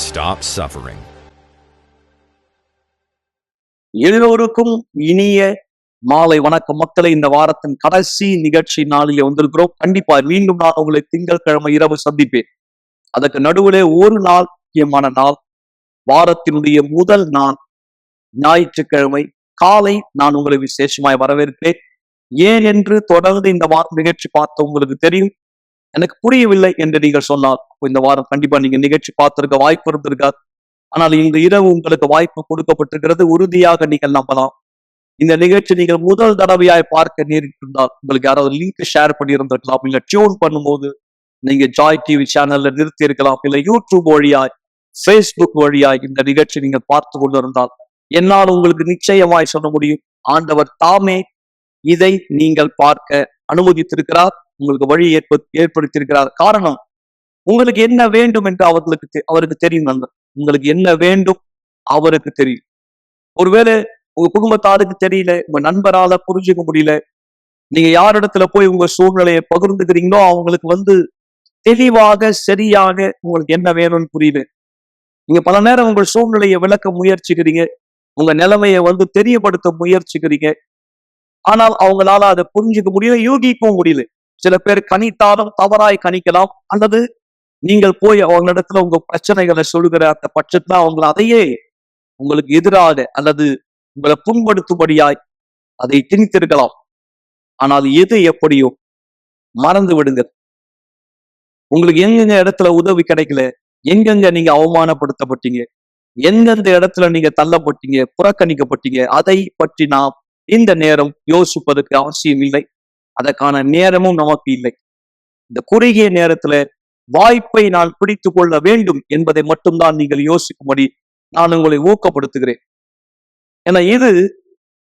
Stop suffering. எல்லோருக்கும் இனிய மாலை வணக்கம் மக்களை. இந்த வாரத்தின் கடைசி நிகழ்ச்சி நாளிலே வந்திருக்கிறோம். கண்டிப்பா மீண்டும் நான் உங்களை திங்கட்கிழமை இரவு சந்திப்பேன். அதற்கு நடுவிலே ஒரு நாள் முக்கியமான நாள், வாரத்தினுடைய முதல் நாள் ஞாயிற்றுக்கிழமை காலை நான் உங்களை விசேஷமாய் வரவேற்கிறேன். ஏன் என்று தொடர்ந்து இந்த வாரம் நிகழ்ச்சி பார்த்த உங்களுக்கு தெரியும். எனக்கு புரியவில்லை என்று நீங்கள் சொன்னால் இந்த வாரம் கண்டிப்பா நீங்க நிகழ்ச்சி பார்த்திருக்க வாய்ப்பு இருந்திருக்காது. ஆனால் இந்த இரவு உங்களுக்கு வாய்ப்பு கொடுக்கப்பட்டிருக்கிறது. உறுதியாக நீங்கள் நம்பலாம். இந்த நிகழ்ச்சி நீங்கள் முதல் தடவையாய் பார்க்க நேரிட்டிருந்தால் உங்களுக்கு யாராவது லிங்க் ஷேர் பண்ணி இருந்திருக்கலாம். இல்ல டியூன் பண்ணும்போது நீங்க ஜாய் டிவி சேனல்ல நிறுத்தி இருக்கலாம். இல்ல யூடியூப் வழியாய், ஃபேஸ்புக் வழியாய் இந்த நிகழ்ச்சி நீங்கள் பார்த்து கொண்டிருந்தால் என்னால் உங்களுக்கு நிச்சயமாய் சொல்ல முடியும், ஆண்டவர் தாமே இதை நீங்கள் பார்க்க அனுமதித்திருக்கிறார். உங்களுக்கு வழி ஏற்படுத்தியிருக்கிறார். காரணம், உங்களுக்கு என்ன வேண்டும் என்று அவருக்கு தெரியும். உங்களுக்கு என்ன வேண்டும் அவருக்கு தெரியும். ஒருவேளை உங்க குடும்பத்தாருக்கு தெரியல, உங்க நண்பரால புரிஞ்சுக்க முடியல, நீங்க யாரிடத்துல போய் உங்க சூழ்நிலையை பகிர்ந்துக்கிறீங்களோ அவங்களுக்கு தெளிவாக சரியாக உங்களுக்கு என்ன வேணும்னு புரியல. நீங்க பல நேரம் உங்கள் சூழ்நிலையை விளக்க முயற்சிக்கிறீங்க, உங்க நிலைமையை தெரியப்படுத்த முயற்சிக்கிறீங்க. ஆனால் அவங்களால அதை புரிஞ்சுக்க முடியல, யூகிக்கவும் முடியல. சில பேர் கணித்தாலும் தவறாய் கணிக்கலாம், அல்லது நீங்கள் போய் அவங்களிடத்துல உங்க பிரச்சனைகளை சொல்லுகிற அந்த பட்சத்துல அவங்க அதையே உங்களுக்கு எதிராக அல்லது உங்களை புண்படுத்தும்படியாய் அதை திணித்திருக்கலாம். ஆனால் எது எப்படியோ மறந்து விடுங்க. உங்களுக்கு எங்கெங்க இடத்துல உதவி கிடைக்கல, எங்கெங்க நீங்க அவமானப்படுத்தப்பட்டீங்க, எந்தெந்த இடத்துல நீங்க தள்ளப்பட்டீங்க, புறக்கணிக்கப்பட்டீங்க, அதை பற்றி நாம் இந்த நேரம் யோசிப்பதற்கு அவசியம் இல்லை. அதற்கான நேரமும் நமக்கு இல்லை. இந்த குறுகிய நேரத்துல வாய்ப்பை நான் பிடித்து கொள்ள வேண்டும் என்பதை மட்டும்தான் நீங்கள் யோசிக்கும்படி நான் உங்களை ஊக்கப்படுத்துகிறேன். ஏன்னா இது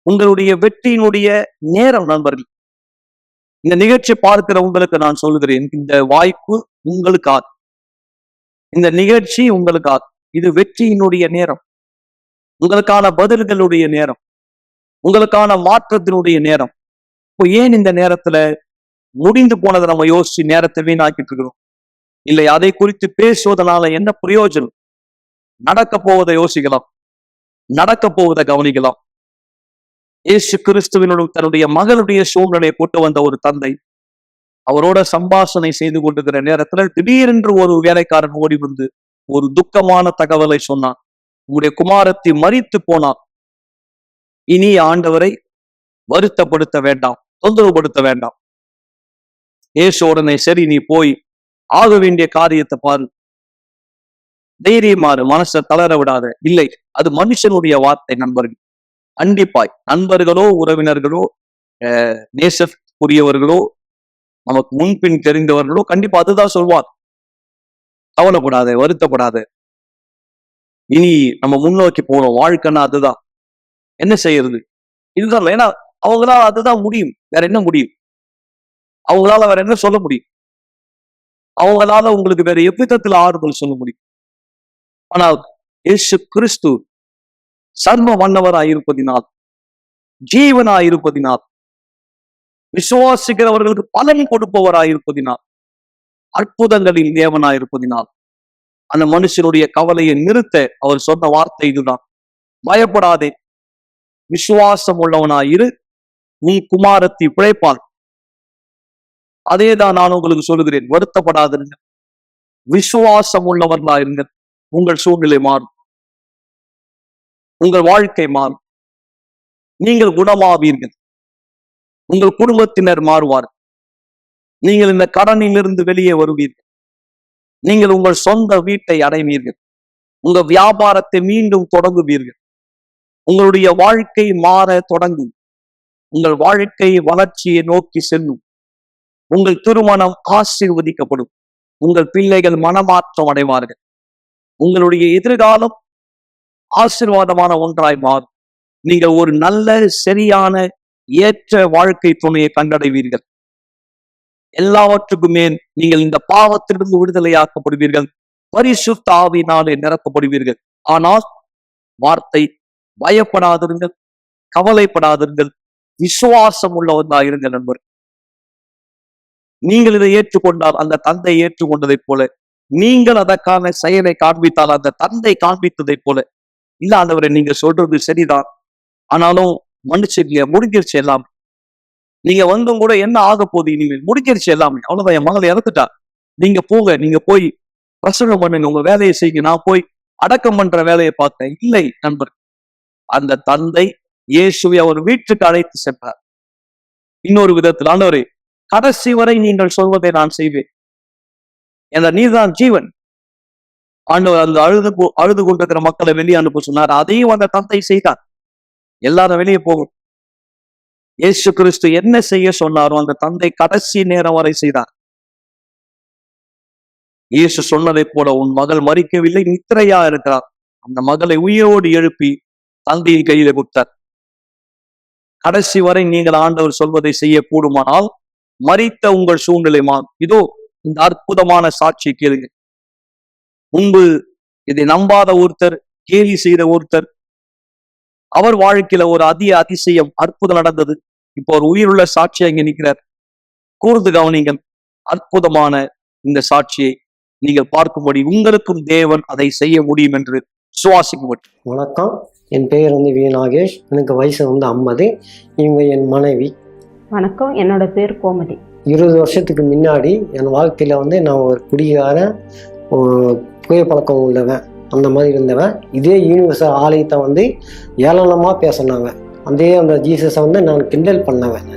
உங்களுடைய வெற்றியினுடைய நேரம். நண்பர்கள், இந்த நிகழ்ச்சி பார்க்கிற உங்களுக்கு நான் சொல்லுகிறேன், இந்த வாய்ப்பு உங்களுக்காக, இந்த நிகழ்ச்சி உங்களுக்காக. இது வெற்றியினுடைய நேரம், உங்களுக்கான பதில்களுடைய நேரம், உங்களுக்கான மாற்றத்தினுடைய நேரம். இப்போ ஏன் இந்த நேரத்துல முடிந்து போனதை நம்ம யோசிச்சு நேரத்தை வீணாக்கிட்டு இருக்கிறோம்? இல்லை, அதை குறித்து பேசுவதனால என்ன பிரயோஜனம்? நடக்க போவதை யோசிக்கலாம், நடக்க போவதை கவனிக்கலாம். இயேசு கிறிஸ்துவினுடைய தன்னுடைய மகளுடைய சூழ்நிலையை போட்டு வந்த ஒரு தந்தை அவரோட சம்பாஷணை செய்து கொண்டிருக்கிற நேரத்துல திடீரென்று ஒரு வேலைக்காரன் ஓடி வந்து ஒரு துக்கமான தகவலை சொன்னான். உங்களுடைய குமாரத்தி மரித்து போனான். இனி ஆண்டவரை வருத்தப்படுத்த வேண்டாம், தொந்தரவுபடுத்த வேண்டாம். இயேசு உடனே, சரி நீ போய் ஆக வேண்டிய காரியத்தை பாரு, தைரியமாறு, மனசை தளர விடாத. இல்லை, அது மனுஷனுடைய வார்த்தை. நண்பர்கள், கண்டிப்பாய் நண்பர்களோ உறவினர்களோ நேசக்குரியவர்களோ நமக்கு முன்பின் தெரிந்தவர்களோ கண்டிப்பா அதுதான் சொல்வார். கவலைப்படாத, வருத்தப்படாத, இனி நம்ம முன்னோக்கி போனோம், வாழ்க்கைன்னா அதுதான். என்ன செய்யறது? இதுதான். ஏன்னா அவங்களால அதுதான் முடியும், வேற என்ன முடியும்? அவங்களால வேற என்ன சொல்ல முடியும்? அவங்களால உங்களுக்கு வேற எவ்விதத்துல ஆறுதல் சொல்ல முடியும்? ஆனால் இயேசு கிறிஸ்து சர்வ வல்லவராயிருப்பதினால், ஜீவனாயிருப்பதினால், விசுவாசிக்கிறவர்களுக்கு பலன் கொடுப்பவராயிருப்பதினால், அற்புதங்களின் தேவனாயிருப்பதினால் அந்த மனுஷனுடைய கவலையை நிறுத்த அவர் சொன்ன வார்த்தை இதுதான். பயப்படாதே, விசுவாசம் உள்ளவனாயிரு, உன் குமாரத்தி பிழைப்பாள். அதேதான் நான் உங்களுக்கு சொல்லுகிறேன். வருத்தப்படாதிருங்க, விசுவாசம் உள்ளவர்களாயிருங்க. உங்கள் சூழ்நிலை மாறும், உங்கள் வாழ்க்கை மாறும், நீங்கள் குணமாவீர்கள், உங்கள் குடும்பத்தினர் மாறுவார்கள், நீங்கள் இந்த கடனிலிருந்து வெளியே வருவீர்கள், நீங்கள் உங்கள் சொந்த வீட்டை அடைவீர்கள், உங்க வியாபாரத்தை மீண்டும் தொடங்குவீர்கள், உங்களுடைய வாழ்க்கை மாற தொடங்கும், உங்கள் வாழ்க்கை வளர்ச்சியை நோக்கி செல்லும், உங்கள் திருமணம் ஆசீர்வதிக்கப்படும், உங்கள் பிள்ளைகள் மனமாற்றம் அடைவார்கள், உங்களுடைய எதிர்காலம் ஆசீர்வாதமான ஒன்றாய் மாறும். நீங்கள் ஒரு நல்ல சரியான ஏற்ற வாழ்க்கை துணையை கண்டடைவீர்கள். எல்லாவற்றுக்குமே நீங்கள் இந்த பாவத்திலிருந்து விடுதலையாக்கப்படுவீர்கள், பரிசுத்த ஆவியினாலே நிரப்பப்படுவீர்கள். ஆனால் வார்த்தை, பயப்படாதிருங்கள், கவலைப்படாதிருங்கள், விசுவாசம் உள்ளவர்களாயிருங்கள். நண்பர், நீங்கள் இதை ஏற்றுக்கொண்டால் அந்த தந்தை ஏற்றுக்கொண்டதைப் போல நீங்கள் அதற்கான செயலை காண்பித்தால் அந்த தந்தை காண்பித்ததை போல, இல்ல ஆண்டவரே நீங்க சொல்றது சரிதான், ஆனாலும் மன்னிச்சுங்க, முடிஞ்சிருச்சு எல்லாம். நீங்க வந்தும் கூட என்ன ஆக போகுது இனிமேல், முடிஞ்சிருச்சு எல்லாமே, அவ்வளவுதான், என் மகளை இறந்துட்டா, நீங்க போங்க, நீங்க போய் பிரசங்கம் பண்ணுங்க, உங்க வேலையை செய்யுங்க, நான் போய் அடக்கம் பண்ற வேலையை பார்த்தேன். இல்லை நண்பர், அந்த தந்தை இயேசுவை அவர் வீட்டுக்கு அழைத்து சென்றார். இன்னொரு விதத்தில், ஆண்டவரே கடைசி வரை நீங்கள் சொல்வதை நான் செய்வேன், என்ற நீர்தான் ஜீவன். ஆண்டவர் அந்த அழுது கொண்டிருக்கிற மக்களை வெளியே அனுப்ப சொன்னார். அதையும் அந்த தந்தை செய்தார். எல்லாரும் வெளியே போகும். இயேசு கிறிஸ்து என்ன செய்ய சொன்னாரோ அந்த தந்தை கடைசி நேரம் வரை செய்தார். இயேசு சொன்னதை போல, உன் மகள் மறிக்கவில்லை, நித்திரையா இருக்கிறார். அந்த மகளை உயிரோடு எழுப்பி தந்தையின் கையில கொடுத்தார். கடைசி வரை நீங்கள் ஆண்டவர் சொல்வதை செய்ய கூடுமானால் மறித்த உங்கள் சூழ்நிலை இதோ இந்த அற்புதமான சாட்சி கேளுங்க. முன்பு இதை நம்பாத ஒருத்தர், கேலி செய்த ஒருத்தர், அவர் வாழ்க்கையில ஒரு அதிசயம் அற்புதம் நடந்தது. இப்போ ஒரு உயிருள்ள சாட்சி அங்கே நிற்கிறார். கூர்ந்து கவனிங்கள். அற்புதமான இந்த சாட்சியை நீங்கள் பார்க்கும்படி உங்களுக்கும் தேவன் அதை செய்ய முடியும் என்று சுவாசிக்கும். வணக்கம், என் பெயர் வி நாகேஷ். எனக்கு வயசு 50. இவங்க என் மனைவி. வணக்கம், என்னோட பேர் கோமதி. 20 வருஷத்துக்கு முன்னாடி என் வாழ்க்கையில் நான் ஒரு குடிகாரன், புகைப்பழக்கம் உள்ளவன், அந்த மாதிரி இருந்தவன். இதே யூனிவர்சல் ஆலயத்தை ஏளனமாக பேசினவன். அந்த ஜீசஸை நான் கிண்டல் பண்ணவன்.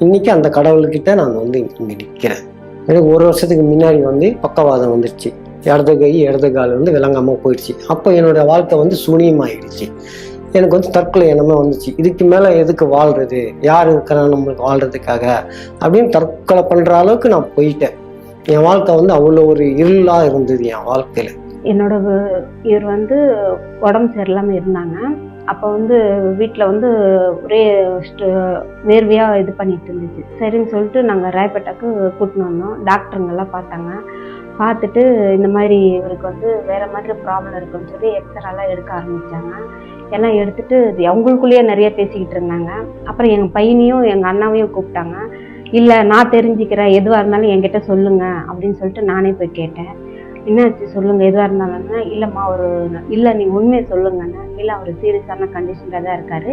இன்னைக்கு அந்த கடவுள்கிட்ட நான் இங்கே நிற்கிறேன். எனக்கு 1 வருஷத்துக்கு முன்னாடி பக்கவாதம் வந்துருச்சு. இடது கால் விளங்காமல் போயிடுச்சு. அப்போ என்னோடய வாழ்க்கை சூனியமாகிடுச்சு. எனக்கு தற்கொலை எண்ணமே வந்துச்சு. இதுக்கு மேலே எதுக்கு வாழ்றது, யார் இருக்கிறா நம்மளுக்கு வாழ்றதுக்காக அப்படின்னு தற்கொலை பண்ணுற அளவுக்கு நான் போயிட்டேன். என் வாழ்க்கை அவ்வளோ ஒரு இருளாக இருந்தது என் வாழ்க்கையில். என்னோட இவர் உடம்பு சரியில்லாமல் இருந்தாங்க. அப்போ வீட்டில் ஒரே வேர்வையாக இது பண்ணிட்டு இருந்துச்சு. சரின்னு சொல்லிட்டு நாங்கள் ராயப்பேட்டாக்கு கூட்டின்னு வந்தோம். டாக்டருங்கெல்லாம் பார்த்தாங்க. பார்த்துட்டு இந்த மாதிரி இவருக்கு வேறு மாதிரி ப்ராப்ளம் இருக்குன்னு சொல்லி எக்ஸ்ரேலாம் எடுக்க ஆரம்பித்தாங்க. எல்லாம் எடுத்துட்டு அவங்களுக்குள்ளேயே நிறைய பேசிக்கிட்டு இருந்தாங்க. அப்புறம் எங்கள் பையனையும் எங்கள் அண்ணாவையும் கூப்பிட்டாங்க. இல்லை, நான் தெரிஞ்சுக்கிறேன், எதுவாக இருந்தாலும் என்கிட்ட சொல்லுங்கள் அப்படின்னு சொல்லிட்டு நானே போய் கேட்டேன். என்னாச்சு சொல்லுங்கள், எதுவாக இருந்தாலும்னா, இல்லைம்மா இல்லை நீங்கள் உண்மையை சொல்லுங்கன்னு. இல்லை, அவர் சீரியஸான கண்டிஷனில் தான் இருக்கார்.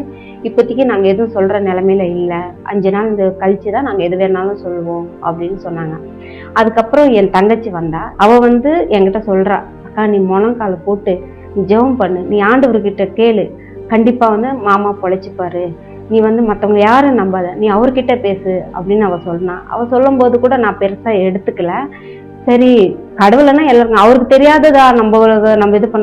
இப்போதைக்கு நாங்கள் எதுவும் சொல்கிற நிலமையில இல்லை, 5 நாள் கழிச்சு தான் நாங்கள் எது வேணாலும் சொல்லுவோம் அப்படின்னு சொன்னாங்க. அதுக்கப்புறம் என் தங்கச்சி வந்தா. அவள் என்கிட்ட சொல்கிறா, அக்கா நீ முழங்கால போட்டு நீ ஜெபம் பண்ணு, நீ ஆண்டவர்கிட்ட கேளு, கண்டிப்பாக மாமா பொழைச்சிப்பாரு, நீ மற்றவங்க யாரும் நம்பாத, நீ அவர்கிட்ட பேசு அப்படின்னு அவள் சொன்னான். அவள் சொல்லும் போது கூட நான் பெருசாக எடுத்துக்கல. சரி, கடவுளைன்னா எல்லாருக்கும் அவருக்கு தெரியாததா,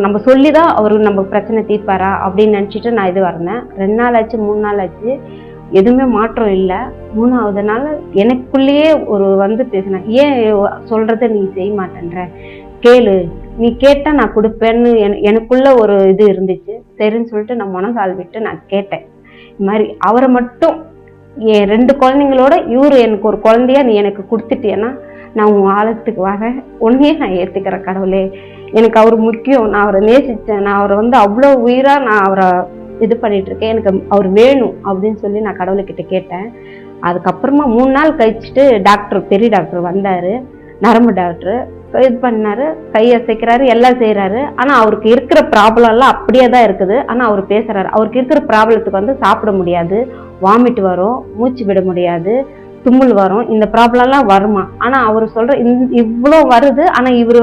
நம்ம சொல்லிதான் அவருக்கு நம்ம பிரச்சனை தீர்ப்பாரா அப்படின்னு நினச்சிட்டு நான் இது வரேன். 2 நாள் ஆச்சு, 3 நாள் ஆச்சு, எதுவுமே மாற்றம் இல்லை. 3ஆவது நாள் எனக்குள்ளேயே ஒரு பேசினேன், ஏன் சொல்றத நீ செய்ய மாட்டேன்ற, கேளு, நீ கேட்டா நான் கொடுப்பேன்னு எனக்குள்ள ஒரு இது இருந்துச்சு. சரின்னு சொல்லிட்டு நான் முனங்கால் விட்டு நான் கேட்டேன். இது மாதிரி அவரை மட்டும், என் 2 குழந்தைங்களோட இவரு எனக்கு ஒரு குழந்தைய நீ எனக்கு கொடுத்துட்டேன்னா நான் உன் ஆழத்துக்கு வரேன், உன்னையே நான் ஏற்றுக்கிறேன் கடவுளே, எனக்கு அவர் முக்கியம், நான் அவரை நேசித்தேன், நான் அவரை அவ்வளோ உயிராக நான் அவரை இது பண்ணிட்டு இருக்கேன், எனக்கு அவர் வேணும் அப்படின்னு சொல்லி நான் கடவுள்கிட்ட கேட்டேன். அதுக்கப்புறமா 3 நாள் கழிச்சுட்டு பெரிய டாக்டர் வந்தார், நரம்பு டாக்டர். இது பண்ணாரு, கையை அசைக்கிறாரு, எல்லாம் செய்கிறாரு. ஆனால் அவருக்கு இருக்கிற ப்ராப்ளம்லாம் அப்படியே தான் இருக்குது. ஆனால் அவர் பேசுகிறாரு. அவருக்கு இருக்கிற ப்ராப்ளத்துக்கு சாப்பிட முடியாது, வாமிட் வரும், மூச்சு விட முடியாது, தும்மல் வரும், இந்த ப்ராப்ளம்லாம் வருமா. ஆனால் அவர் சொல்கிற இவ்வளோ வருது. ஆனால் இவர்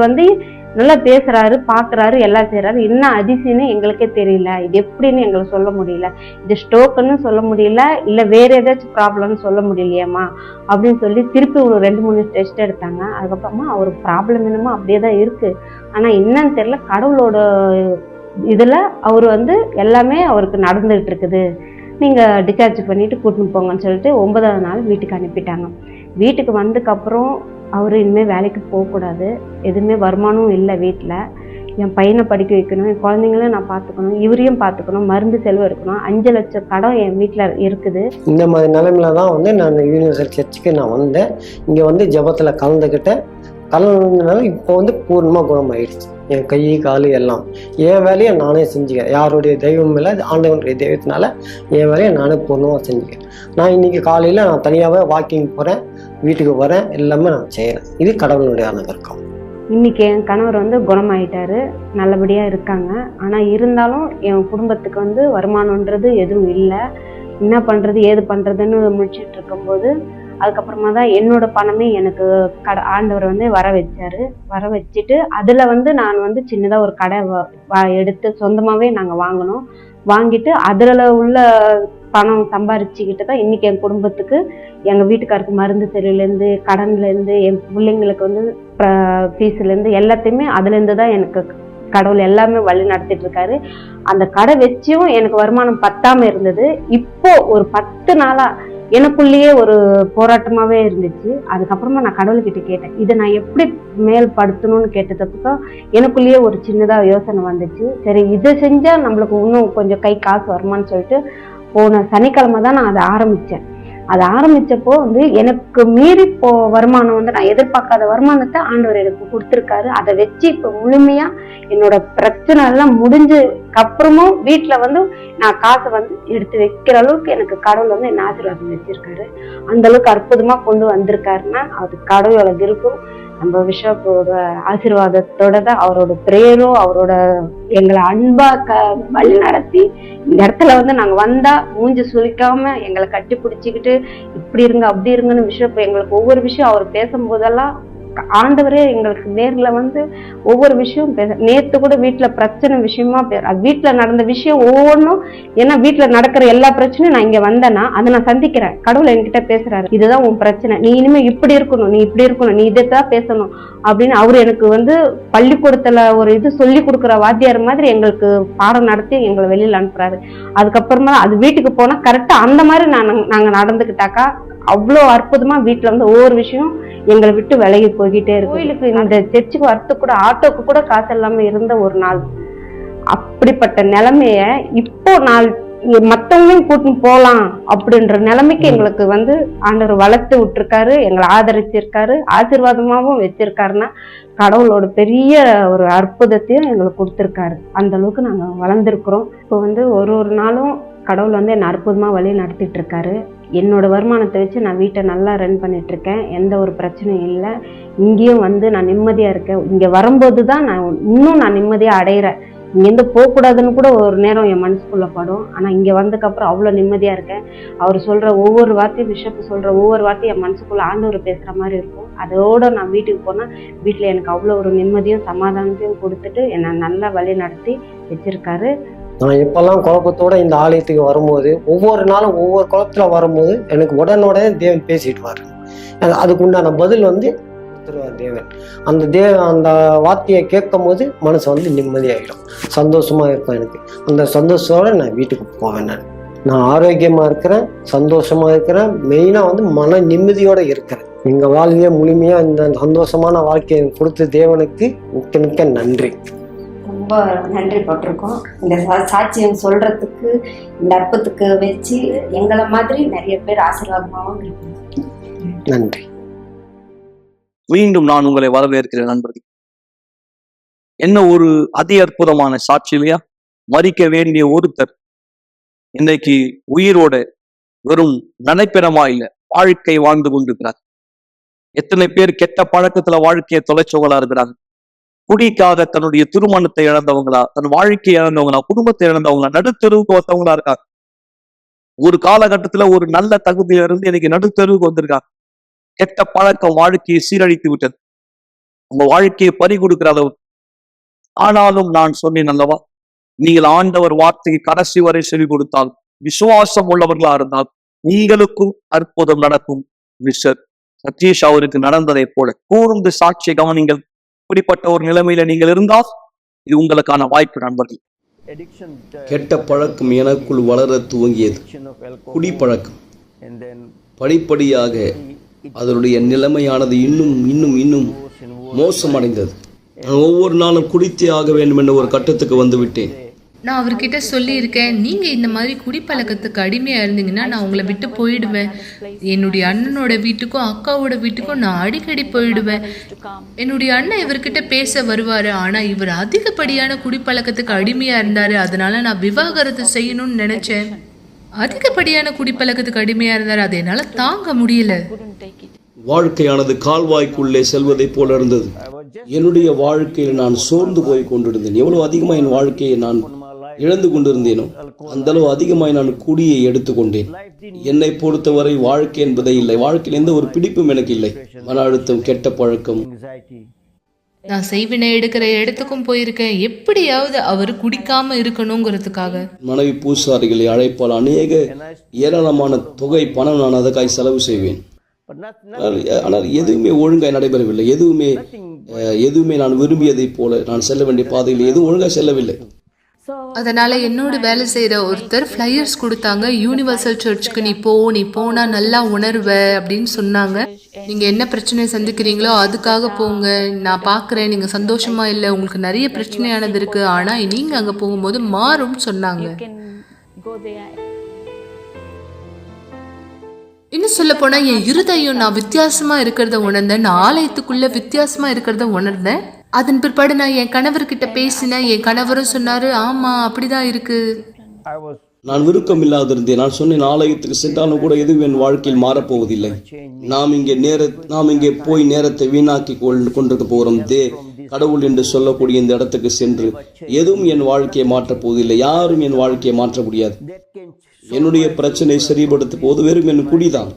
நல்லா பேசுகிறாரு, பார்க்குறாரு, எல்லாம் செய்கிறாரு. என்ன அதிசயம்னு எங்களுக்கே தெரியல, இது எப்படின்னு எங்களுக்கு சொல்ல முடியல, இது ஸ்ட்ரோக்குன்னு சொல்ல முடியல, இல்லை வேறு ஏதாச்சும் ப்ராப்ளம்னு சொல்ல முடியலையேம்மா அப்படின்னு சொல்லி திருப்பி ஒரு 2-3 டெஸ்ட் எடுத்தாங்க. அதுக்கப்புறமா அவர் ப்ராப்ளம் என்னமோ அப்படியே தான் இருக்குது. ஆனால் என்னன்னு தெரியல, கடவுளோட இதில் அவர் எல்லாமே அவருக்கு நடந்துகிட்டு இருக்குது, நீங்கள் டிஸ்சார்ஜ் பண்ணிவிட்டு கூட்டின்னு போங்கன்னு சொல்லிட்டு 9ஆவது நாள் வீட்டுக்கு அனுப்பிட்டாங்க. வீட்டுக்கு வந்ததுக்கப்புறம் அவர் இனிமேல் வேலைக்கு போகக்கூடாது, எதுவுமே வருமானம் இல்லை வீட்டில், என் பையனை படிக்க வைக்கணும், என் குழந்தைங்களும் நான் பார்த்துக்கணும், இவரையும் பார்த்துக்கணும், மருந்து செலவு இருக்கணும், 5 லட்சம் கடன் என் வீட்டில் இருக்குது. இந்த மாதிரி நிலைமையில தான் நான் யூனிவர்சல் சர்ச்சுக்கு நான் வந்தேன். இங்கே ஜெபத்தில் கலந்துக்கிட்டேன். கலந்ததுனால இப்போ பூர்ணமாக குணமாயிடுச்சு. என் கை கால் எல்லாம் என் வேலையை நானே செஞ்சுக்கிறேன். யாருடைய தெய்வம் இல்லை, ஆண்டவனுடைய தெய்வத்தினால என் வேலையை நானே பூர்ணமாக செஞ்சுக்கிறேன். நான் இன்னைக்கு காலையில் நான் தனியாகவே வாக்கிங் போகிறேன், வீட்டுக்கு வரேன், எல்லாமே நான் செய்கிறேன். இது கடவுளுடைய அனுகிரகம். இன்னைக்கு என் கணவர் வந்து குணமாயிட்டாரு, நல்லபடியாக இருக்காங்க. ஆனால் இருந்தாலும் என் குடும்பத்துக்கு வந்து வருமானன்றது எதுவும் இல்லை. என்ன பண்ணுறது ஏது பண்ணுறதுன்னு முடிச்சுட்டு இருக்கும்போது அதுக்கப்புறமா தான் என்னோட பணமே எனக்கு ஆண்டவர் வந்து வர வச்சாரு. வர வச்சுட்டு அதில் வந்து நான் வந்து சின்னதாக ஒரு கடை எடுத்து சொந்தமாகவே நாங்கள் வாங்கினோம். வாங்கிட்டு அதில் உள்ள பணம் சம்பாரிச்சுக்கிட்டு தான் இன்னைக்கு என் குடும்பத்துக்கு, எங்கள் வீட்டுக்காருக்கு மருந்து செலவுலேருந்து, கடன்லேருந்து, என் பிள்ளைங்களுக்கு வந்து ஃபீஸ்லேருந்து எல்லாத்தையுமே அதுலேருந்து தான் எனக்கு கடவுள் எல்லாமே வழி நடத்திட்டு இருக்காரு. அந்த கடை வச்சும் எனக்கு வருமானம் பத்தாம இருந்தது. இப்போ ஒரு 10 நாளா எனக்குள்ளேயே ஒரு போராட்டமாவே இருந்துச்சு. அதுக்கப்புறமா நான் கடவுள்கிட்ட கேட்டேன், இதை நான் எப்படி மேல்படுத்தணும்னு கேட்டதுக்கு எனக்குள்ளேயே ஒரு சின்னதா யோசனை வந்துச்சு. சரி, இதை செஞ்சா நம்மளுக்கு இன்னும் கொஞ்சம் கை காசு வருமானு சொல்லிட்டு போன சனிக்கிழமை தான் நான் அதை ஆரம்பிச்சேன். அதை ஆரம்பிச்சப்போ வந்து எனக்கு மீறி வருமானம் வந்து நான் எதிர்பார்க்காத வருமானத்தை ஆண்டவர் எனக்கு கொடுத்துருக்காரு. அதை வச்சு இப்போ முழுமையா என்னோட பிரச்சனை எல்லாம் முடிஞ்சதுக்கு அப்புறமும் வீட்டுல வந்து நான் காசை வந்து எடுத்து வைக்கிற அளவுக்கு எனக்கு கடவுள் வந்து என்ன ஆசீர்வாதம் வச்சிருக்காரு. அந்த அளவுக்கு அற்புதமா கொண்டு வந்திருக்காருன்னா அது கடவுளோட இருக்கும். நம்ம பிஷப்போட ஆசீர்வாதத்தோட தான், அவரோட பிரேயரும் அவரோட எங்களை அன்பா வழி நடத்தி இந்த இடத்துல வந்து நாங்க வந்தா மூஞ்சி சுளிக்காம எங்களை கட்டி பிடிச்சிக்கிட்டு இப்படி இருங்க அப்படி இருங்கன்னு பிஷப் எங்களுக்கு ஒவ்வொரு விஷயம் அவர் பேசும்போதெல்லாம் ஆண்டவரே எங்களுக்கு நேர்ல வந்து ஒவ்வொரு விஷயம் நேத்து கூட வீட்டுல பிரச்சனை விஷயமா வீட்டுல நடந்த விஷயம் ஒவ்வொன்றும், ஏன்னா வீட்டுல நடக்கிற எல்லா பிரச்சனையும் நான் இங்க வந்தேன்னா அதை நான் சந்திக்கிறேன். கடவுள் என்கிட்ட பேசுறாரு, இதுதான் உன் பிரச்சனை, நீ இனிமே இப்படி இருக்கணும், நீ இப்படி இருக்கணும், நீ இதைத்தான் பேசணும் அப்படின்னு அவரு எனக்கு வந்து பள்ளிக்கூடத்துல ஒரு இது சொல்லி கொடுக்குற வாத்தியார் மாதிரி எங்களுக்கு பாடம் நடத்தி எங்களை வெளியில அனுப்புறாரு. அதுக்கப்புறமா அது வீட்டுக்கு போனா கரெக்டா அந்த மாதிரி நாங்க நடந்துக்கிட்டாக்கா அவ்வளோ அற்புதமா வீட்டுல வந்து ஒவ்வொரு விஷயம் எங்களை விட்டு விலகி போய்கிட்டே இருக்கு. கோயிலுக்கு இந்த சர்ச்சுக்கு வரத்துக்கு கூட ஆட்டோக்கு கூட காசு இல்லாம இருந்த ஒரு நாள். அப்படிப்பட்ட நிலைமைய இப்போ நான் மத்தவங்களையும் கூட்டின்னு போலாம் அப்படின்ற நிலைமைக்கு எங்களுக்கு வந்து ஆண்டவர் வளர்த்து விட்டுருக்காரு, எங்களை ஆதரிச்சிருக்காரு, ஆசீர்வாதமாகவும் வச்சிருக்காருன்னா கடவுளோட பெரிய ஒரு அற்புதத்தையும் எங்களுக்கு கொடுத்துருக்காரு. அந்த அளவுக்கு நாங்க வளர்ந்துருக்குறோம். இப்போ வந்து ஒரு நாளும் கடவுள் வந்து என்னை அற்புதமா வழி நடத்திட்டு இருக்காரு. என்னோட வருமானத்தை வச்சு நான் வீட்டை நல்லா ரன் பண்ணிட்டு இருக்கேன். எந்த ஒரு பிரச்சனையும் இல்லை. இங்கேயும் வந்து நான் நிம்மதியா இருக்கேன். இங்க வரும்போது தான் நான் நிம்மதியா அடையிறேன். இங்கேருந்து போகக்கூடாதுன்னு கூட ஒரு நேரம் என் மனசுக்குள்ள படும். ஆனா இங்க வந்ததுக்கு அப்புறம் அவ்வளவு நிம்மதியா இருக்கேன். அவர் சொல்ற ஒவ்வொரு வார்த்தையும், பிஷப் சொல்ற ஒவ்வொரு வார்த்தையும் என் மனசுக்குள்ள ஆண்டவர் பேசுற மாதிரி இருக்கும். அதோட நான் வீட்டுக்கு போனா வீட்டுல எனக்கு அவ்வளவு ஒரு நிம்மதியும் சமாதானத்தையும் கொடுத்துட்டு என்னை நல்லா வழி நடத்தி வச்சிருக்காரு. நான் எப்பெல்லாம் குழப்பத்தோட இந்த ஆலயத்துக்கு வரும்போது, ஒவ்வொரு நாளும் ஒவ்வொரு குழப்பத்துல வரும்போது எனக்கு உடனே தேவன் பேசிடுவார். அதுக்கு உண்டான பதில் வந்து கொடுத்துருவார் தேவன். அந்த வார்த்தையை கேட்கும் போது மனசு வந்து நிம்மதியாகிடும், சந்தோஷமா இருக்கும். எனக்கு அந்த சந்தோஷத்தோட நான் வீட்டுக்கு போவேன். நான் ஆரோக்கியமா இருக்கிறேன், சந்தோஷமா இருக்கிறேன், மெயினா வந்து மன நிம்மதியோட இருக்கிறேன். எங்க வாழ்க்கையே முழுமையா இந்த சந்தோஷமான வாழ்க்கையை கொடுத்த தேவனுக்கு மிக்க மிக்க நன்றி. ரொம்ப நன்றி பட்டிருக்கோம். இந்த சாட்சியம் சொல்றதுக்கு, இந்த அற்புதத்துக்கு வச்சு எங்களை மாதிரி நிறைய பேர் ஆசீர்வாதமாகவும் இருக்கு. நன்றி. மீண்டும் நான் உங்களை வரவேற்கிறேன் நண்பர்கள். என்ன ஒரு அதி அற்புதமான சாட்சி இல்லையா? மறிக்க வேண்டிய ஒருத்தர் இன்றைக்கு உயிரோட வெறும் நடைபெறமா இல்ல, வாழ்க்கை வாழ்ந்து கொண்டிருக்கிறார். எத்தனை பேர் கெட்ட பழக்கத்துல வாழ்க்கையை தொலைச்சவங்களா இருக்கிறாங்க. குடிக்காக தன்னுடைய திருமணத்தை இழந்தவங்களா, தன் வாழ்க்கையை இழந்தவங்களா, குடும்பத்தை இழந்தவங்களா, நடுத்தெருவுக்கு வந்தவங்களா இருக்காங்க. ஒரு காலகட்டத்துல ஒரு நல்ல தகுதியில இருந்து இன்னைக்கு நடுத்தெருவுக்கு வந்திருக்காங்க. கெட்ட பழக்கம் வாழ்க்கையை சீரழித்து விட்டது, உங்க வாழ்க்கையை பறி கொடுக்கிற அளவு. ஆனாலும் நான் சொன்னேன் அல்லவா, நீங்கள் ஆண்டவர் வார்த்தையை கடைசி வரை சொல்லி கொடுத்தால், விசுவாசம் உள்ளவர்களா இருந்தால் உங்களுக்கும் அற்புதம் நடக்கும். மிஸ்டர் சதீஷ் அவருக்கு நடந்ததை போல கூர்ந்து சாட்சியை கவனிங்கள். இப்படிப்பட்ட ஒரு நிலைமையில நீங்கள் இருந்தால் இது உங்களுக்கான வாய்ப்பு நண்பர்கள். கெட்ட பழக்கம் எனக்குள் வளர துவங்கியது. குடிப்பழக்கம் படிப்படியாக அதனுடைய நிலைமையானது இன்னும் இன்னும் இன்னும் மோசமடைந்தது. நான் ஒவ்வொரு நாளும் குடித்தே ஆக வேண்டும் என்ற ஒரு கட்டத்துக்கு வந்து விட்டேன். நான் அவர்கிட்ட சொல்லியிருக்கேன், நீங்கள் இந்த மாதிரி குடிப்பழக்கத்துக்கு அடிமையாக இருந்தீங்கன்னா நான் உங்களை விட்டு போயிடுவேன். என்னுடைய அண்ணனோட வீட்டுக்கும் அக்காவோட வீட்டுக்கும் நான் அடிக்கடி போயிடுவேன். என்னுடைய அண்ணன் இவர்கிட்ட பேச வருவார், ஆனால் இவர் அதிகப்படியான குடிப்பழக்கத்துக்கு அடிமையாக இருந்தார். அதனால நான் விவாகரத்து செய்யணும்னு நினச்சேன். அதிகப்படியான குடிப்பழக்கத்துக்கு அடிமையாக இருந்தார், அதை என்னால் தாங்க முடியல. வாழ்க்கையானது கால்வாய்க்குள்ளே செல்வதை போல இருந்தது. என்னுடைய வாழ்க்கையில் நான் சோர்ந்து போய் கொண்டிருந்தேன். எவ்வளவு அதிகமாக என் வாழ்க்கையை நான் இழந்து கொண்டிருந்தேனோ அந்த அளவு அதிகமாய் நான் குடியை எடுத்துக்கொண்டேன். என்னை பொறுத்தவரை வாழ்க்கை என்பதே இல்லை. வாழ்க்கையில் எந்த ஒரு பிடிப்பும் எனக்கு இல்லை. மன அழுத்தம், கெட்ட பழக்கம். நான் செய்வினை எடுக்கிற இடத்துக்கும் போயிருக்கேன், எப்படியாவது அவர் குடிக்காம இருக்கணுங்கிறதுக்காக. மனைவி பூசாரிகளை அழைப்பால் அநேக ஏராளமான தொகை பணம் நான் அதற்காக செலவு செய்வேன். ஆனால் எதுவுமே ஒழுங்காய் நடைபெறவில்லை. எதுவுமே நான் விரும்பியதை போல நான் செல்ல வேண்டிய பாதையில் எதுவும் ஒழுங்காக செல்லவில்லை. அதனால என்னோட வேலை செய்யற ஒருத்தர் ஃபிளையர்ஸ் கொடுத்தாங்க. யூனிவர்சல் சர்ச்சுக்கு நீ போனா நல்லா உணர்வ அப்படின்னு சொன்னாங்க. நீங்க என்ன பிரச்சனை சந்திக்கிறீங்களோ அதுக்காக போங்க, நான் பாக்குறேன் நீங்க சந்தோஷமா இல்லை, உங்களுக்கு நிறைய பிரச்சனையானது இருக்கு, ஆனா நீங்க அங்க போகும்போது மாறும்னு சொன்னாங்க. இன்னும் சொல்ல போனா என் இருதயம் நான் வித்தியாசமா இருக்கிறத உணர்ந்தேன். நான் ஆலயத்துக்குள்ள வித்தியாசமா இருக்கிறத உணர்ந்தேன். அதன் பிற்பாடு நான் என் கணவர்கிட்ட பேசினேன். என் கணவரும் சொன்னாரு, ஆமா அப்படிதான் இருக்கு. நான் விருப்பம் இல்லாதிருந்தேன். நான் சொன்னேன், ஆலயத்துக்கு சென்றாலும் கூட எதுவும் என் வாழ்க்கையில் மாறப்போவதில்லை. நாம் இங்கே போய் நேரத்தை வீணாக்கி கொண்டிருக்க போகிறோம். கடவுள் என்று சொல்லக்கூடிய இந்த இடத்துக்கு சென்று எதுவும் என் வாழ்க்கையை மாற்றப் போவதில்லை. யாரும் என் வாழ்க்கையை மாற்ற முடியாது. என்னுடைய பிரச்சனை சரிபடுத்த போது வெறும் என் குடிதான்.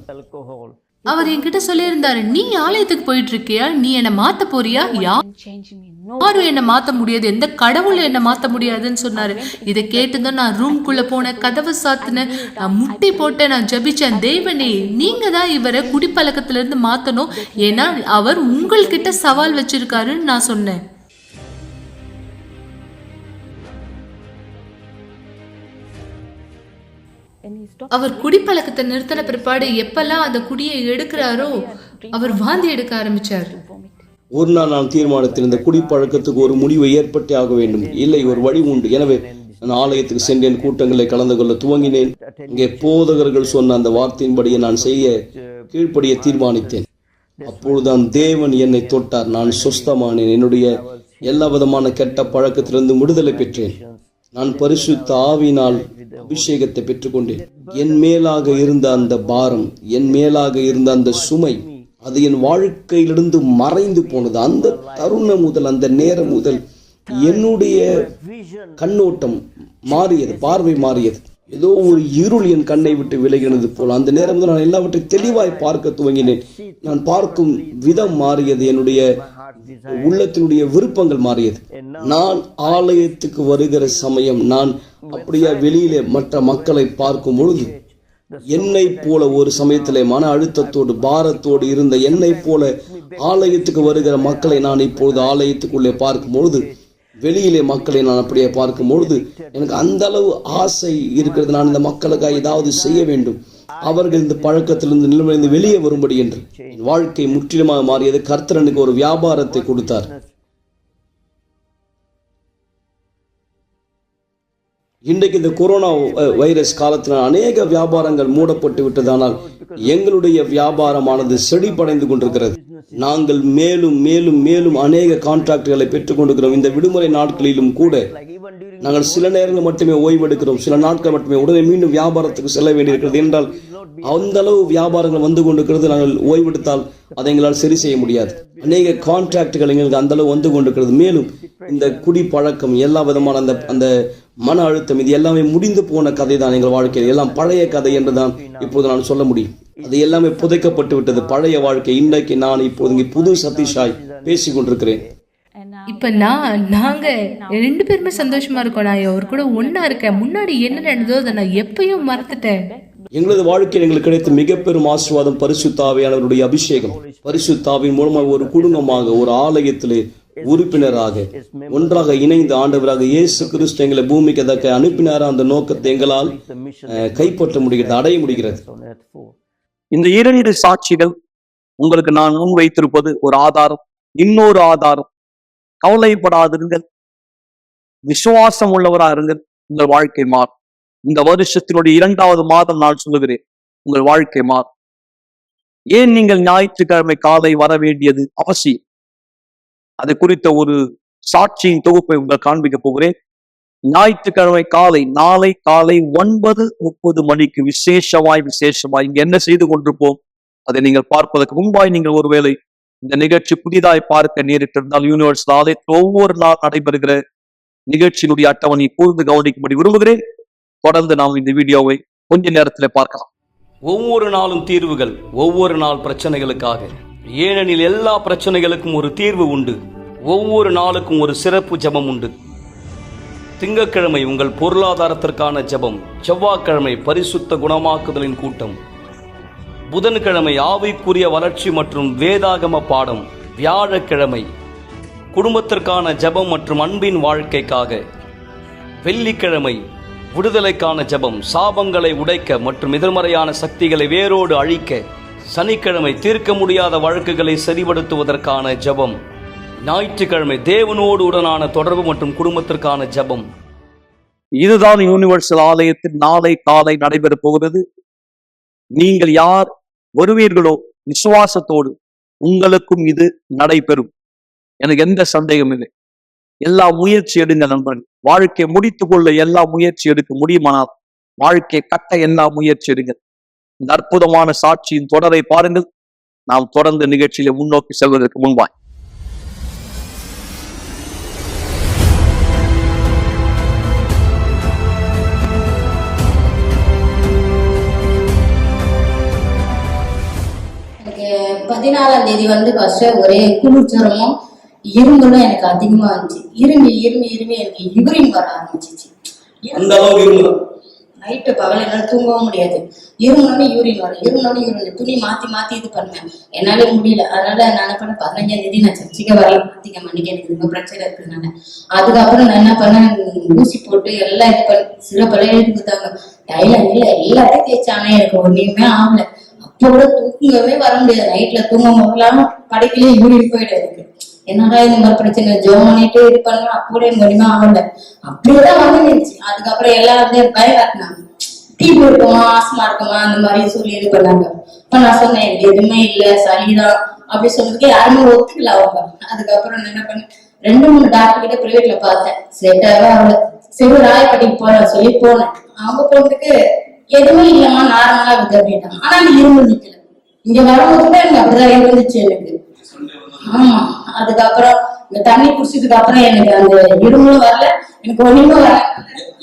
அவர் என்கிட்ட சொல்லியிருந்தாரு, நீ ஆலயத்துக்கு போயிட்டு இருக்கியா, நீ என்ன மாத்த போறியா? யாரும் என்ன மாத்த முடியாது, எந்த கடவுள் என்ன மாத்த முடியாதுன்னு சொன்னாரு. இதை கேட்டுதான் நான் ரூம்குள்ள போனேன், கதவை சாத்தினேன், நான் முட்டி போட்டேன், நான் ஜபிச்சேன், தேவனே நீங்க தான் இவரை குடிப்பழக்கத்துல இருந்து மாத்தணும், ஏன்னா அவர் உங்கள்கிட்ட சவால் வச்சிருக்காருன்னு நான் சொன்னேன். அவர் குடிப்பழக்கத்தை நிறுத்தின பிற்பாடு எப்பெல்லாம் அந்த குடியை எடுக்கிறாரோ அவர் வாந்தி எடுக்க ஆரம்பிச்சார். ஒரு நாள் நான் தீர்மானத்தில் இந்த குடிப்பழக்கத்துக்கு ஒரு முடிவை ஏற்பட்டே ஆக வேண்டும். இல்லை, ஒரு வழி உண்டு. எனவே நான் ஆலயத்துக்கு சென்றேன், கூட்டங்களை கலந்து கொள்ள துவங்கினேன். இங்கே போதகர்கள் சொன்ன அந்த வார்த்தையின்படியே நான் கீழ்ப்படிய தீர்மானித்தேன். அப்பொழுதுதான் தேவன் என்னை தொட்டார். நான் சுஸ்தமானேன். என்னுடைய எல்லா விதமான கெட்ட பழக்கத்திலிருந்து விடுதலை பெற்றேன். நான் பரிசுத்த ஆவியினால் அபிஷேகத்தை பெற்றுக்கொண்டேன். என் மேலாக இருந்த அந்த பாரம், என் மேலாக இருந்த அந்த சுமை, அது என் வாழ்க்கையிலிருந்து மறைந்து போனது. அந்த தருணம் முதல், அந்த நேரம் முதல் என்னுடைய கண்ணோட்டம் மாறியது, பார்வை மாறியது. ஏதோ ஒரு இருள் என் கண்ணை விட்டு விலகினது போல அந்த நேரம் முதல் நான் எல்லாவற்றையும் தெளிவாய் பார்க்க துவங்கினேன். நான் பார்க்கும் விதம் மாறியது. என்னுடைய உள்ளத்தினுடைய விருப்பங்கள் மாறியது. நான் ஆலயத்துக்கு வருகிற சமயம் நான் அப்படியே வெளியிலே மற்ற மக்களை பார்க்கும் பொழுது என்னை போல ஒரு சமயத்திலே மன அழுத்தத்தோடு பாரத்தோடு இருந்த என்னை போல ஆலயத்துக்கு வருகிற மக்களை நான் இப்பொழுது ஆலயத்துக்குள்ளே பார்க்கும் பொழுது, வெளியிலே மக்களை நான் அப்படியே பார்க்கும் பொழுது எனக்கு அந்த அளவு ஆசை இருக்கிறது. நான் இந்த மக்களுக்காக ஏதாவது செய்ய வேண்டும், அவர்கள் இந்த பழக்கத்திலிருந்து நிலைமையிலிருந்து வெளியே வரும்படி என்று. என் வாழ்க்கை முற்றிலுமாக மாறியது. கர்த்தர் எனக்கு ஒரு வியாபாரத்தை கொடுத்தார். இன்றைக்கு இந்த கொரோனா வைரஸ் காலத்தினால் அநேக வியாபாரங்கள் மூடப்பட்டு விட்டதானால் எங்களுடைய வியாபாரமானது செழிப்படைந்து கொண்டிருக்கிறது. நாங்கள் மேலும் மேலும் மேலும் அநேக கான்ட்ராக்டுகளை பெற்றுக் கொண்டிருக்கிறோம். இந்த விடுமுறை நாட்களிலும் கூட நாங்கள் சில நேரங்கள் மட்டுமே ஓய்வெடுக்கிறோம், சில நாட்கள் மட்டுமே. உடனே மீண்டும் வியாபாரத்துக்கு செல்ல வேண்டியிருக்கிறது. என்றால் அந்த அளவு வியாபாரங்கள் வந்து கொண்டிருக்கிறது. நாங்கள் ஓய்வெடுத்தால் அதை எங்களால் சரி செய்ய முடியாது. அநேக கான்ட்ராக்டுகள் எங்களுக்கு அந்த அளவு வந்து கொண்டிருக்கிறது. மேலும் இந்த குடி பழக்கம், எல்லா விதமான அந்த மன அழுத்தம், இது எல்லாமே முடிந்து போன கதை தான். எங்கள் வாழ்க்கையில் எல்லாம் பழைய கதை என்றுதான் இப்போது நான் சொல்ல முடியும். அது எல்லாமே புதைக்கப்பட்டு விட்டது, பழைய வாழ்க்கை. இன்றைக்கு நான் இப்போது இங்கே புது சதீஷாய் பேசிக் கொண்டிருக்கிறேன். இப்ப நாங்க 2 பேருமே சந்தோஷமா இருக்கோம். நான் அவர் கூட ஒன்னா இருக்கேன். முன்னாடி என்ன நடந்ததோ அதை நான் எப்பயும் மறந்துட்டேன். எங்களது வாழ்க்கையில் எங்களுக்கு கிடைத்த மிக பெரும் ஆசீர்வாதம் பரிசுத்த ஆவியானவருடைய அபிஷேகம். பரிசுத்த ஆவியின் மூலமாக ஒரு குடும்பமாக, ஒரு ஆலயத்திலே உறுப்பினராக ஒன்றாக இணைந்து ஆண்டவராக இயேசு கிறிஸ்து எங்களை பூமிக்கு அதற்கு அனுப்பினார அந்த நோக்கத்தை எங்களால் கைப்பற்ற முடிகிறது, அடைய முடிகிறது. இந்த 2 சாட்சிகள் உங்களுக்கு நான் முன் வைத்திருப்பது ஒரு ஆதாரம். இன்னொரு ஆதாரம், கவலைப்படாதிருங்கள், விசுவாசம் உள்ளவராக இருங்கள், உங்கள் வாழ்க்கை மாறும். இந்த வருஷத்தினுடைய 2வது மாதம் நான் சொல்லுகிறேன், உங்கள் வாழ்க்கை மாறும். ஏன் நீங்கள் ஞாயிற்றுக்கிழமை காலை வர வேண்டியது அவசியம், அது குறித்த ஒரு சாட்சியின் தொகுப்பை உங்கள் காண்பிக்க போகிறேன். ஞாயிற்றுக்கிழமை காலை, நாளை காலை 9:30 மணிக்கு விசேஷமாய் இங்க என்ன செய்து கொண்டிருப்போம் அதை நீங்கள் பார்ப்பதற்கு முன்பாய் நீங்கள் ஒருவேளை இந்த நிகழ்ச்சி புதிதாய் பார்க்க நேரிட்டிருந்தால் யூனிவர்சல் ஆலயத்தில் ஒவ்வொரு நாள் நடைபெறுகிற நிகழ்ச்சியினுடைய அட்டவணை கூர்ந்து கவனிக்கும்படி விரும்புகிறேன். தொடர்ந்து நாம் இந்த வீடியோவை கொஞ்ச நேரத்தில் பார்க்கலாம். ஒவ்வொரு நாளும் தீர்வுகள், ஒவ்வொரு நாள் பிரச்சனைகளுக்காக. ஏனெனில் எல்லா பிரச்சனைகளுக்கும் ஒரு தீர்வு உண்டு. ஒவ்வொரு நாளுக்கும் ஒரு சிறப்பு ஜெபம் உண்டு. திங்கட்கிழமை உங்கள் பொருளாதாரத்திற்கான ஜெபம், செவ்வாய்க்கிழமை பரிசுத்த குணமாக்குதலின் கூட்டம், புதன்கிழமை ஆவிக்குரிய வளர்ச்சி மற்றும் வேதாகம பாடம், வியாழக்கிழமை குடும்பத்திற்கான ஜெபம் மற்றும் அன்பின் வாழ்க்கைக்காக, வெள்ளிக்கிழமை விடுதலைக்கான ஜெபம், சாபங்களை உடைக்க மற்றும் எதிர்மறையான சக்திகளை வேரோடு அழிக்க, சனிக்கிழமை தீர்க்க முடியாத வழக்குகளை சரிபடுத்துவதற்கான ஜெபம், ஞாயிற்றுக்கிழமை தேவனோடு உடனான தொடர்பு மற்றும் குடும்பத்திற்கான ஜெபம். இதுதான் யூனிவர்சல் ஆலயத்தில் நாளை காலை நடைபெற போகிறது. நீங்கள் யார் வருவீர்களோ விசுவாசத்தோடு உங்களுக்கும் இது நடைபெறும். எனக்கு எந்த சந்தேகம் இல்லை. எல்லா முயற்சி எடுங்க நண்பர்கள். வாழ்க்கையை முடித்துக் கொள்ள எல்லா முயற்சி எடுக்க முடியுமானால் வாழ்க்கையை கட்ட எல்லா முயற்சி எடுங்க. இந்த அற்புதமான சாட்சியின் தொடரை பாருங்கள். நாம் தொடர்ந்து நிகழ்ச்சியில முன்னோக்கி செல்வதற்கு முன்பாய் எனக்கு 14ஆம் தேதி வந்து ஃபர்ஸ்ட் ஒரே குளிர் ஜுரமும் இரும்பலும் எனக்கு அதிகமா இருந்துச்சு. இருமி எனக்கு யூரின் வர ஆரம்பிச்சிச்சு. அந்த அளவுக்கு இருந்தது. நைட்டு பகல் என்னால தூங்கவும் முடியாது. இருமுனோன்னு யூரின் துணி மாத்தி இது பண்ணேன். என்னால முடியல. அதனால நான் என்ன பண்ணேன், 15ஆம் தேதி நான் சர்ச்சைக்கு வரல. மாத்திக்க மணிக்கு எனக்கு ரொம்ப பிரச்சனை இருக்குனால அதுக்கப்புறம் நான் என்ன பண்ணேன், ஊசி போட்டு எல்லாம் இது பண்ணி சிறப்பெல்லாம் எழுதி கொடுத்தாங்க. தைலம் இல்ல எல்லாத்தையும் தேய்ச்சானே எனக்கு ஒன்றுமே ஆகல. அப்ப கூட தூங்கவே வர முடியாது. நைட்ல தூங்க போகலாம், படைக்கிலே யூரின் போயிட்டு எனக்கு. என்னடா இந்த மாதிரி பிரச்சனை, ஜோம் பண்ணிட்டு இது பண்ணுவேன். அப்போ எனக்கு ஒண்ணுமே ஆகல. அப்படியேதான் வந்துருந்துச்சு. அதுக்கப்புறம் எல்லாம் வந்து பயம் காட்டினாங்க. டீப்பு இருக்குமா, ஆஸ்மா இருக்குமா, அந்த மாதிரி சொல்லி இது பண்ணாங்க. இப்ப நான் சொன்னேன் எனக்கு எதுவுமே இல்ல, சளிதான் அப்படி சொன்னதுக்கு யாருமே ஒத்துக்கல அவங்க. அதுக்கப்புறம் நான் என்ன பண்ணேன், 2-3 டாக்டர் கிட்ட பிரைவேட்ல பார்த்தேன். செட்டாவே அவளை சரி ராயப்பட்டிக்கு போறேன் சொல்லி போனேன். அவங்க போனதுக்கு எதுவுமே இல்லம்மா, நார்மலா இருக்கு அப்படின்ட்டாங்க. ஆனா அந்த இருமல் நிக்கல. இங்க வரும்போது கூட எனக்கு அப்படிதான் இருந்துச்சு எனக்கு. ஆமா. அதுக்கப்புறம் இந்த தண்ணி குடிச்சதுக்கு அப்புறம் எனக்கு அந்த இருமலும் வரல, எனக்கு ஒண்ணுமே வரல.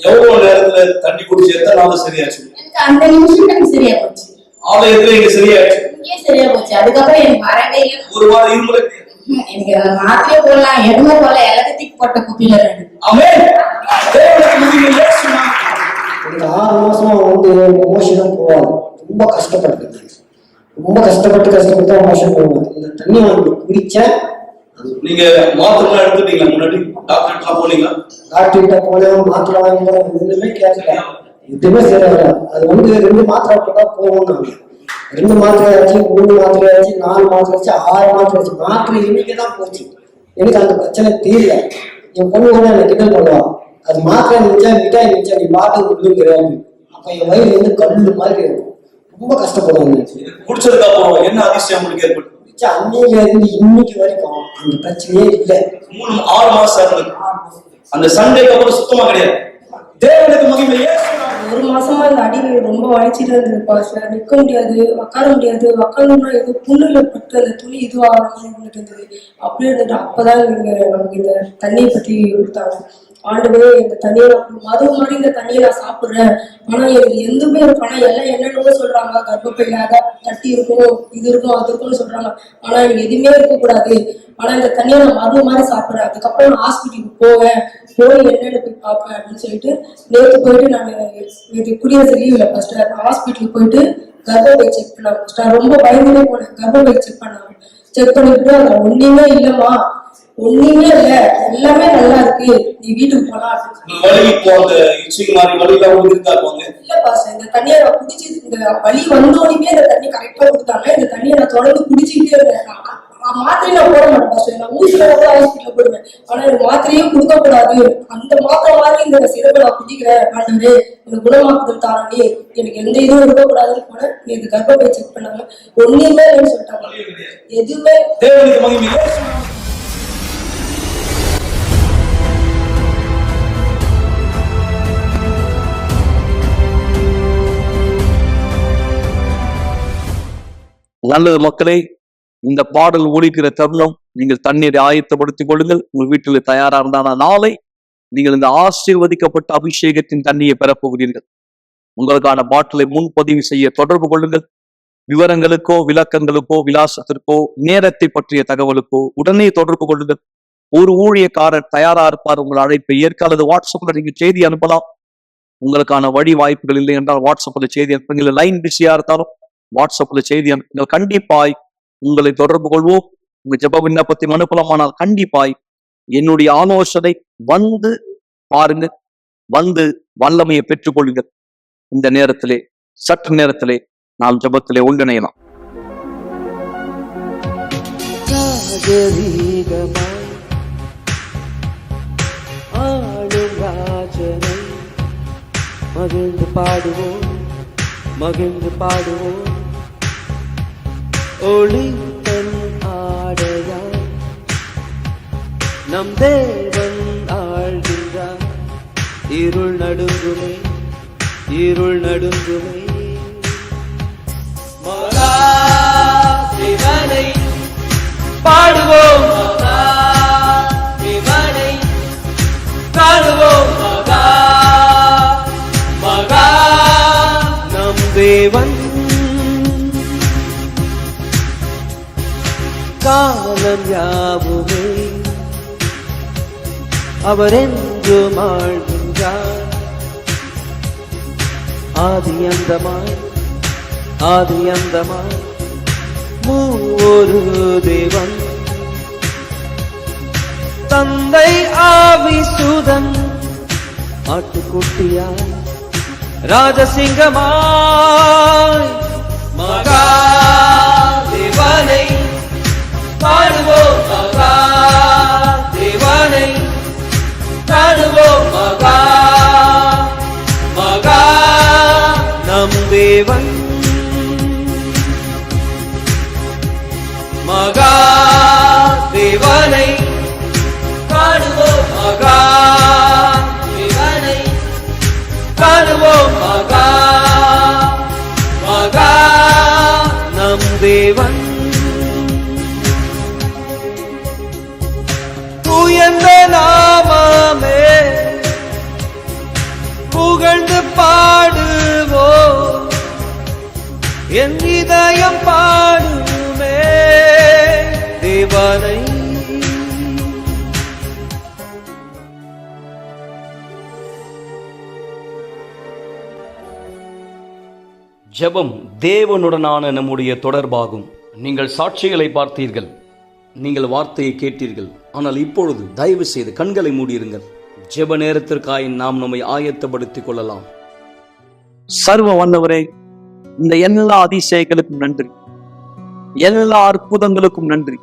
எவ்வளவு நேரத்துல தண்ணி குடிச்சு எத்தனை நாள் சரியாச்சு? எனக்கு அந்த நிமிஷம் எனக்கு சரியா போச்சு. ஆலயத்துல இங்க சரியாச்சு, இங்கே சரியா போச்சு. அதுக்கப்புறம் எனக்கு வரவே இல்லை. ஒரு வாரம் இருமுறை எனக்கு மாத்திரையே போடலாம், எதுவுமே போடல, எல்லாத்தையும் தூக்கி போட்ட குப்பில இருக்கு. ஆமென். தேவனுக்கு மகிமை. எனக்கு 6 மாசமா வந்து மோஷனும் போவாது. ரொம்ப கஷ்டப்பட்டு தான் மோஷன் போவேன். இந்த தண்ணி வாங்கி குடிச்சேன். நீங்க மாத்திரை எடுத்துட்டீங்களா? முன்னாடி டாக்டர் போனீங்களா? டாக்டர் கிட்ட போனேன், மாத்திரை வாங்கி ஒண்ணுமே கேட்கல. எதுவுமே சரியாகல. அது வந்து 2 மாத்திரை போட்டா போகும். நாங்க 2 மாத்திரை ஆச்சு, 3 மாத்திரை ஆச்சு, 4 மாத்திரை ஆச்சு, 6 மாத்திரை ஆச்சு. மாத்திரை இன்னைக்குதான் போச்சு. எனக்கு அந்த பிரச்சனை தீரல. என் பொண்ணு கூட எனக்கு கிண்டல் பண்ணுவான், அது மாத்திரை நினைச்சா மிட்டாய் நினைச்சா நீ பாட்டு கொடுக்குறாங்க. அப்ப என் வயிறு வந்து கல்லு மாதிரி இருக்கும். ரொம்ப கஷ்டப்படுவாங்க. குடிச்சதுக்கு அப்புறம் என்ன அதிசயம் உங்களுக்கு ஏற்பட்டு? அன்னையில இருந்து இன்னைக்கு வரைக்கும் அந்த பிரச்சனையே இல்லை. 6 மாசம் அந்த சண்டைக்கு அப்புறம் சுத்தமா கிடையாது. தேவனுக்கு மகிமை. 1 மாசமா இந்த அடி ரொம்ப வலிச்சிட்டு இருந்தது பாஸ்டர். நிக்க முடியாது, உட்கார முடியாது. உட்காந்தோம்னா ஏதோ புண்ணுல பட்டு அந்த துணி இதுவாக இருந்துட்டு இருந்தது. அப்படியே இருந்துட்டு அப்பதான் நமக்கு இந்த தண்ணியை பத்தி கொடுத்தாங்க. ஆண்டவே இந்த தண்ணியை மது மாதிரி இந்த தண்ணியை நான் சாப்பிடுறேன். ஆனா எனக்கு எதுவுமே இருக்கும். ஆனா எல்லாம் என்னென்னவோ சொல்றாங்க, கர்ப்பப்பையில தட்டி இருக்கும், இது இருக்கும், அது இருக்கும்னு சொல்றாங்க. ஆனா எனக்கு எதுவுமே இருக்கக்கூடாது. ஆனா இந்த தண்ணியை நான் மருந்து மாதிரி சாப்பிடுறேன். அதுக்கப்புறம் நான் ஹாஸ்பிட்டலுக்கு போய் என்னென்னு போய் பார்ப்பேன் அப்படின்னு சொல்லிட்டு நேற்று போயிட்டு நான் குடியரசு லீவ்ல ஃபர்ஸ்ட் ஹாஸ்பிட்டலுக்கு போயிட்டு கர்ப்பப்பை செக் பண்ணாங்க. ஃபர்ஸ்ட் ரொம்ப பயந்துட்டே போனேன். கர்ப்பப்பை செக் பண்ணாங்க. செக் பண்ணிட்டு அதுல ஒண்ணுமே இல்லம்மா, ஒண்ணுமே இல்ல, எல்லாமே நல்லா இருக்கு, நீ வீட்டுக்கு போலாம். இல்ல பாஸ், இந்த தண்ணியை நான் குடிச்சு இந்த வலி வந்தோடனே இந்த தண்ணி கரெக்டா கொடுத்தாங்க. இந்த தண்ணியை நான் தொடர்ந்து குடிச்சுக்கிட்டே இருந்தேன். மாத்திரை நான் போட மாட்டேன் பாஸ், நான் ஊசியில வந்து ஹாஸ்பிட்டல போடுவேன். ஆனா எனக்கு மாத்திரையே கொடுக்க கூடாது, அந்த மாத்திரை மாதிரி இந்த சிறப்பை நான் குடிக்கிறேன். ஆண்டவரே எனக்கு குணமாக்குதல் தாராணி, எனக்கு எந்த இதுவும் இருக்கக்கூடாதுன்னு போனேன். எனக்கு கர்ப்பப்பை செக் பண்ணாங்க, ஒண்ணுமே இல்லைன்னு சொல்லிட்டாங்க. எதுவுமே. நல்லது மக்களே, இந்த பாடல் ஒலிக்கிற தருணம் நீங்கள் தண்ணீரை ஆயத்தப்படுத்திக் கொள்ளுங்கள். உங்கள் வீட்டில் தயாரா இருந்தால் நாளை நீங்கள் இந்த ஆசீர்வதிக்கப்பட்ட அபிஷேகத்தின் தண்ணியை பெறப்போகிறீர்கள். உங்களுக்கான பாட்டிலை முன்பதிவு செய்ய தொடர்பு கொள்ளுங்கள். விவரங்களுக்கோ விளக்கங்களுக்கோ விலாசத்திற்கோ நேரத்தை பற்றிய தகவலுக்கோ உடனே தொடர்பு கொள்ளுங்கள். ஒரு ஊழியக்காரர் தயாரா இருப்பார் உங்கள் அழைப்பை ஏற்க, அல்லது வாட்ஸ்அப்ல நீங்க செய்தி அனுப்பலாம். உங்களுக்கான வழி வாய்ப்புகள் இல்லை என்றால் வாட்ஸ்அப்ல செய்தி அனுப்புங்க. லைன் பிஸியா இருந்தாலும் வாட்ஸ்அப்ல செய்தி அனுப்புங்கள். கண்டிப்பாய் உங்களை தொடர்பு கொள்வோம். உங்க ஜெப விண்ணப்பத்தை அனுப்பலாமானால் கண்டிப்பாய் என்னுடைய ஆலோசனை வந்து பாருங்க, வந்து வல்லமையை பெற்றுக்கொள்ளுங்கள். இந்த நேரத்திலே சற்று நேரத்திலே நாம் ஜெபத்திலே ஒன்றிணையலாம். மகிழ்ந்து பாடுவோம், மகிழ்ந்து பாடுவோம். ஒளி தன் ஆடையாய் நம் தேவன் ஆழ்கின்றார். இருள் நடுங்குமே, இருள் நடுங்குமே. மகா தேவனை பாடுவோம், மகா தேவனை காணுவோம். மகா மகா நம் தேவன் காலம் யாவுமே அவர் என்றும் ஆழ்கின்றார். ஆதி அந்தமாய், ஆதி அந்தமாய் மூவொரு தேவன். தந்தை ஆவி சுதன் ஆட்டுக்குட்டியாய் ராஜசிங்கமாய் மகா தேவனை பாடுவோம், மகா தேவனை பாடுவோம். மகா மகா நம் தேவன் மகா தேவனை பாடுவோம், மகா தேவனை பாடுவோம். மகா மகா நம் தேவன் உயர்ந்த நாமமே புகழ்ந்து பாடுவோம். என் இதயம் பாடுமே தேவனை. ஜெபம் தேவனுடனான நம்முடைய தொடர்பாகும். நீங்கள் சாட்சிகளை பார்த்தீர்கள், நீங்கள் வார்த்தையை கேட்டீர்கள். ஆனால் இப்பொழுது தயவு செய்து கண்களை மூடியிருங்கள். ஜெப நேரத்திற்காய் நாம் நம்மை ஆயத்தப்படுத்திக் கொள்ளலாம். சர்வ வல்லவரே, இந்த எல்லா அதிசயங்களுக்கும் நன்றி, எல்லா அற்புதங்களுக்கும் நன்றி.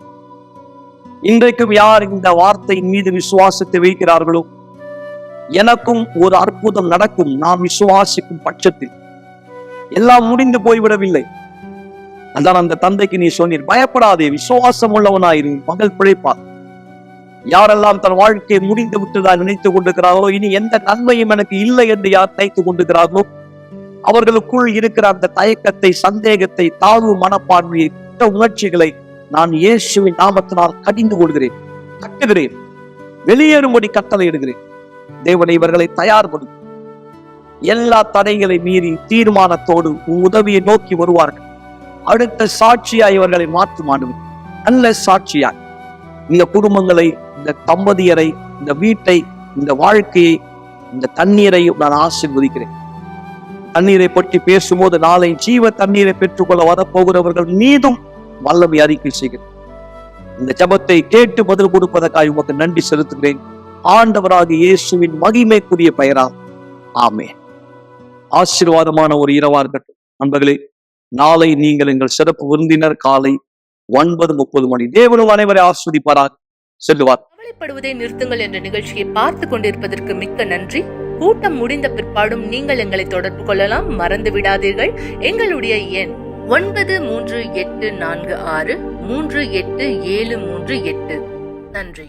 இன்றைக்கும் யார் இந்த வார்த்தையின் மீது விசுவாசத்தை வைக்கிறார்களோ, எனக்கும் ஒரு அற்புதம் நடக்கும் நாம் விசுவாசிக்கும் பட்சத்தில் எல்லாம் முடிந்து போய்விடவில்லை. அதான் அந்த தந்தைக்கு நீ சொன்னீர், பயப்படாதே, விசுவாசம் உள்ளவனாயிரு, மகள் பிழைப்பார். யாரெல்லாம் தன் வாழ்க்கையை முடிந்து விட்டுதான் நினைத்துக் கொண்டிருக்கிறார்களோ, இனி எந்த நன்மையும் எனக்கு இல்லை என்று யார் நினைத்துக் கொண்டிருக்கிறார்களோ, அவர்களுக்குள் இருக்கிற அந்த தயக்கத்தை, சந்தேகத்தை, தாழ்வு மனப்பான்மையை, குற்ற உணர்ச்சிகளை நான் இயேசுவின் நாமத்தினால் கடிந்து கொள்கிறேன், கட்டுகிறேன், வெளியேறும்படி கட்டளையிடுகிறேன். தேவனை இவர்களை தயார்படும். எல்லா தடைகளை மீறி தீர்மானத்தோடு உன் உதவியை நோக்கி வருவார்கள். அடுத்த சாட்சியாய் இவர்களை மாற்றுமானும் நல்ல சாட்சியாய் இந்த குடும்பங்களை, இந்த தம்பதியரை, இந்த வீட்டை, இந்த வாழ்க்கையை, இந்த தண்ணீரை நான் ஆசீர்வதிக்கிறேன். தண்ணீரை பற்றி பேசும்போது நாளை ஜீவ தண்ணீரை பெற்றுக்கொள்ள வரப்போகிறவர்கள் மீதும் வல்லமை அறிக்கை செய்கிறேன். இந்த ஜெபத்தை கேட்டு பதில் கொடுப்பதற்காக உமக்கு நன்றி செலுத்துகிறேன். ஆண்டவராகிய இயேசுவின் மகிமைக்குரிய பெயரால் ஆமென். ஆசீர்வாதமான ஒரு இரவா இருக்கட்டும். நண்பர்களே, நாளை நீங்கள் எங்கள் சிறப்பு விருந்தினர் காலை 9:30 மணி. தேவனும் அனைவரை ஆஸ்வதிப்பாராக. செல்லுவார். கவலைப்படுவதை நிறுத்துங்கள் என்ற நிகழ்ச்சியை பார்த்து கொண்டிருப்பதற்கு மிக்க நன்றி. கூட்டம் முடிந்த பிற்பாடும் நீங்கள் எங்களை தொடர்பு கொள்ளலாம். மறந்து விடாதீர்கள், எங்களுடைய எண் 9384638738. நன்றி.